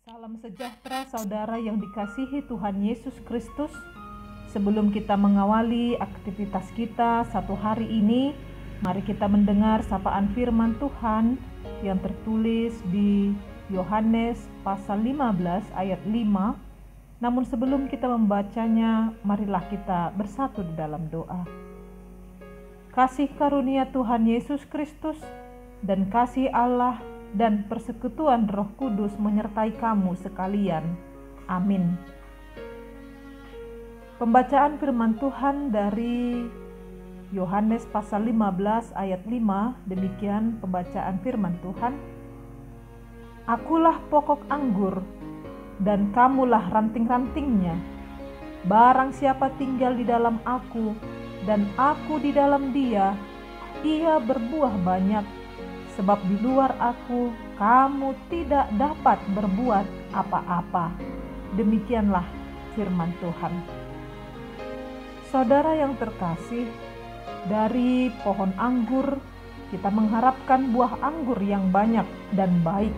Salam sejahtera saudara yang dikasihi Tuhan Yesus Kristus. Sebelum kita mengawali aktivitas kita satu hari ini, mari kita mendengar sapaan firman Tuhan yang tertulis di Yohanes pasal 15 ayat 5. Namun sebelum kita membacanya, marilah kita bersatu di dalam doa. Kasih karunia Tuhan Yesus Kristus dan kasih Allah dan persekutuan Roh Kudus menyertai kamu sekalian. Amin. Pembacaan firman Tuhan dari Yohanes pasal 15 ayat 5, demikian pembacaan firman Tuhan. Akulah pokok anggur dan kamulah ranting-rantingnya. Barang siapa tinggal di dalam aku dan aku di dalam dia, ia berbuah banyak. Sebab di luar aku, kamu tidak dapat berbuat apa-apa. Demikianlah firman Tuhan. Saudara yang terkasih, dari pohon anggur, kita mengharapkan buah anggur yang banyak dan baik.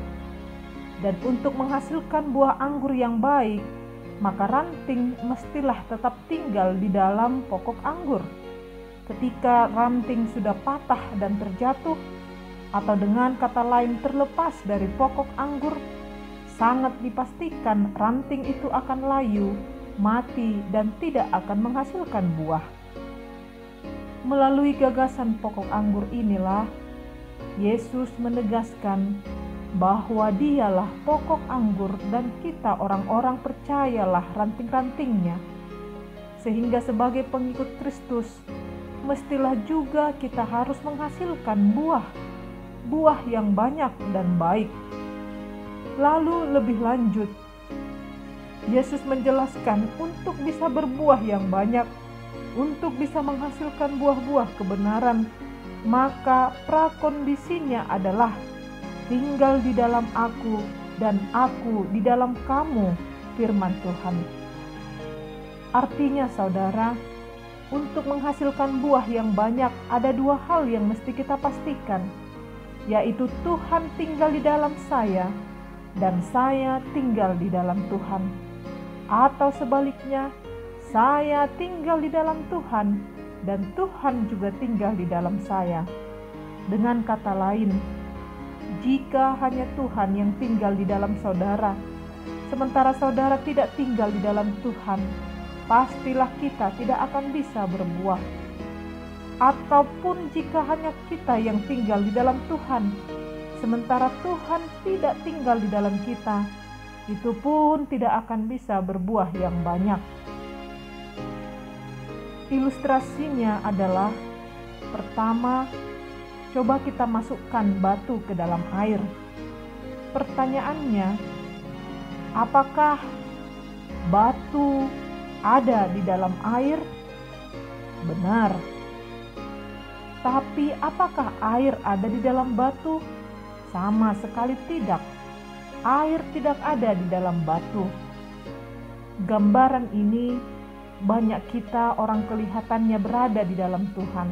Dan untuk menghasilkan buah anggur yang baik, maka ranting mestilah tetap tinggal di dalam pokok anggur. Ketika ranting sudah patah dan terjatuh, atau dengan kata lain terlepas dari pokok anggur, sangat dipastikan ranting itu akan layu, mati, dan tidak akan menghasilkan buah. Melalui gagasan pokok anggur inilah, Yesus menegaskan bahwa dialah pokok anggur dan kita orang-orang percayalah ranting-rantingnya. Sehingga sebagai pengikut Kristus, mestilah juga kita harus menghasilkan buah yang banyak dan baik. Lalu lebih lanjut, Yesus menjelaskan untuk bisa berbuah yang banyak, untuk bisa menghasilkan buah-buah kebenaran, maka prakondisinya adalah tinggal di dalam aku dan aku di dalam kamu, firman Tuhan. Artinya saudara, untuk menghasilkan buah yang banyak ada dua hal yang mesti kita pastikan, yaitu Tuhan tinggal di dalam saya dan saya tinggal di dalam Tuhan. Atau sebaliknya, saya tinggal di dalam Tuhan dan Tuhan juga tinggal di dalam saya. Dengan kata lain, jika hanya Tuhan yang tinggal di dalam saudara, sementara saudara tidak tinggal di dalam Tuhan, pastilah kita tidak akan bisa berbuah. Ataupun jika hanya kita yang tinggal di dalam Tuhan, sementara Tuhan tidak tinggal di dalam kita, itu pun tidak akan bisa berbuah yang banyak. Ilustrasinya adalah, pertama, coba kita masukkan batu ke dalam air. Pertanyaannya, apakah batu ada di dalam air? Benar. Tapi apakah air ada di dalam batu? Sama sekali tidak. Air tidak ada di dalam batu. Gambaran ini, banyak kita orang kelihatannya berada di dalam Tuhan,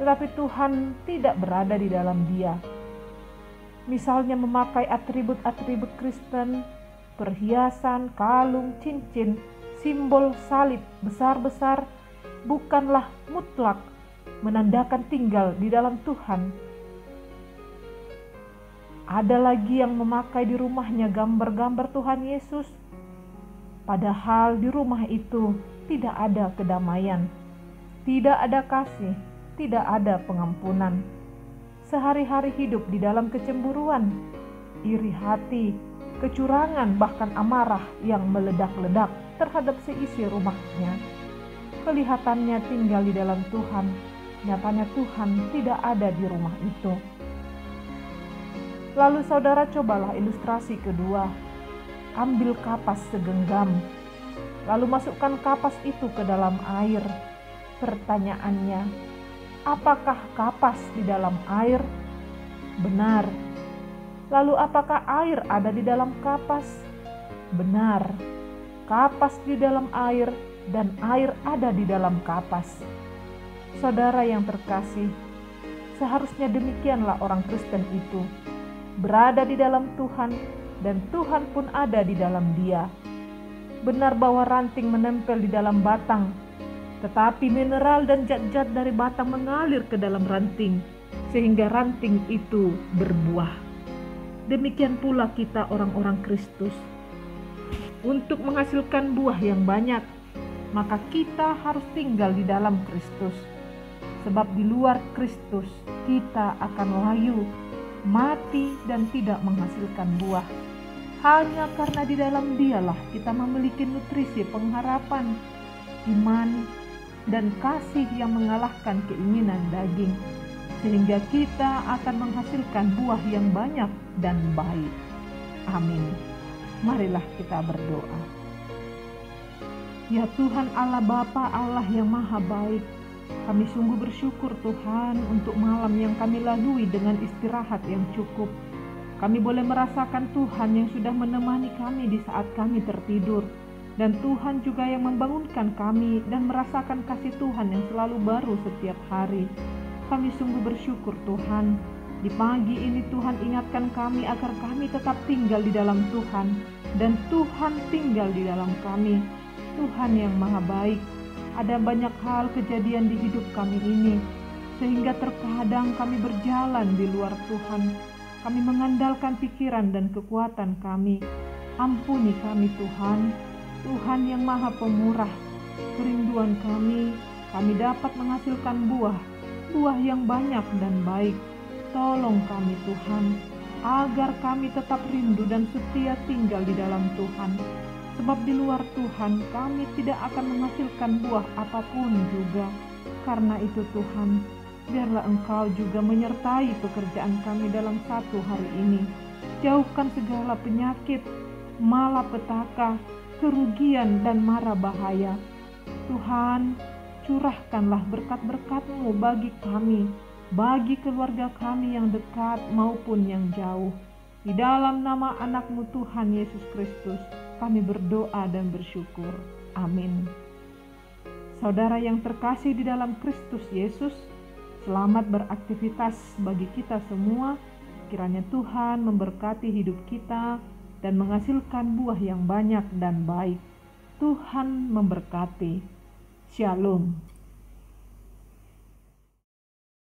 tetapi Tuhan tidak berada di dalam dia. Misalnya memakai atribut-atribut Kristen, perhiasan, kalung, cincin, simbol salib besar-besar, bukanlah mutlak menandakan tinggal di dalam Tuhan. Ada lagi yang memakai di rumahnya gambar-gambar Tuhan Yesus, padahal di rumah itu tidak ada kedamaian, tidak ada kasih, tidak ada pengampunan. Sehari-hari hidup di dalam kecemburuan, iri hati, kecurangan, bahkan amarah yang meledak-ledak terhadap seisi rumahnya. Kelihatannya tinggal di dalam Tuhan, nyatanya Tuhan tidak ada di rumah itu. Lalu saudara cobalah ilustrasi kedua. Ambil kapas segenggam, lalu masukkan kapas itu ke dalam air. Pertanyaannya, apakah kapas di dalam air? Benar. Lalu apakah air ada di dalam kapas? Benar. Kapas di dalam air dan air ada di dalam kapas. Saudara yang terkasih, seharusnya demikianlah orang Kristen itu, berada di dalam Tuhan dan Tuhan pun ada di dalam dia. Benar bahwa ranting menempel di dalam batang, tetapi mineral dan zat-zat dari batang mengalir ke dalam ranting, sehingga ranting itu berbuah. Demikian pula kita orang-orang Kristus. Untuk menghasilkan buah yang banyak, maka kita harus tinggal di dalam Kristus. Sebab di luar Kristus kita akan layu, mati dan tidak menghasilkan buah. Hanya karena di dalam Dialah kita memiliki nutrisi pengharapan, iman, dan kasih yang mengalahkan keinginan daging, sehingga kita akan menghasilkan buah yang banyak dan baik. Amin. Marilah kita berdoa. Ya Tuhan Allah Bapa, Allah yang maha baik, kami sungguh bersyukur Tuhan untuk malam yang kami lalui dengan istirahat yang cukup. Kami boleh merasakan Tuhan yang sudah menemani kami di saat kami tertidur. Dan Tuhan juga yang membangunkan kami dan merasakan kasih Tuhan yang selalu baru setiap hari. Kami sungguh bersyukur Tuhan. Di pagi ini Tuhan ingatkan kami agar kami tetap tinggal di dalam Tuhan. Dan Tuhan tinggal di dalam kami. Tuhan yang maha baik. Ada banyak hal kejadian di hidup kami ini, sehingga terkadang kami berjalan di luar Tuhan. Kami mengandalkan pikiran dan kekuatan kami. Ampuni kami Tuhan, Tuhan yang maha pemurah. Kerinduan kami dapat menghasilkan buah yang banyak dan baik. Tolong kami Tuhan, agar kami tetap rindu dan setia tinggal di dalam Tuhan. Sebab di luar Tuhan kami tidak akan menghasilkan buah apapun juga. Karena itu Tuhan, biarlah Engkau juga menyertai pekerjaan kami dalam satu hari ini. Jauhkan segala penyakit, malapetaka, kerugian dan mara bahaya. Tuhan, curahkanlah berkat-berkat-Mu bagi kami, bagi keluarga kami yang dekat maupun yang jauh. Di dalam nama anak-Mu Tuhan Yesus Kristus, kami berdoa dan bersyukur. Amin. Saudara yang terkasih di dalam Kristus Yesus, selamat beraktivitas bagi kita semua. Kiranya Tuhan memberkati hidup kita dan menghasilkan buah yang banyak dan baik. Tuhan memberkati. Shalom.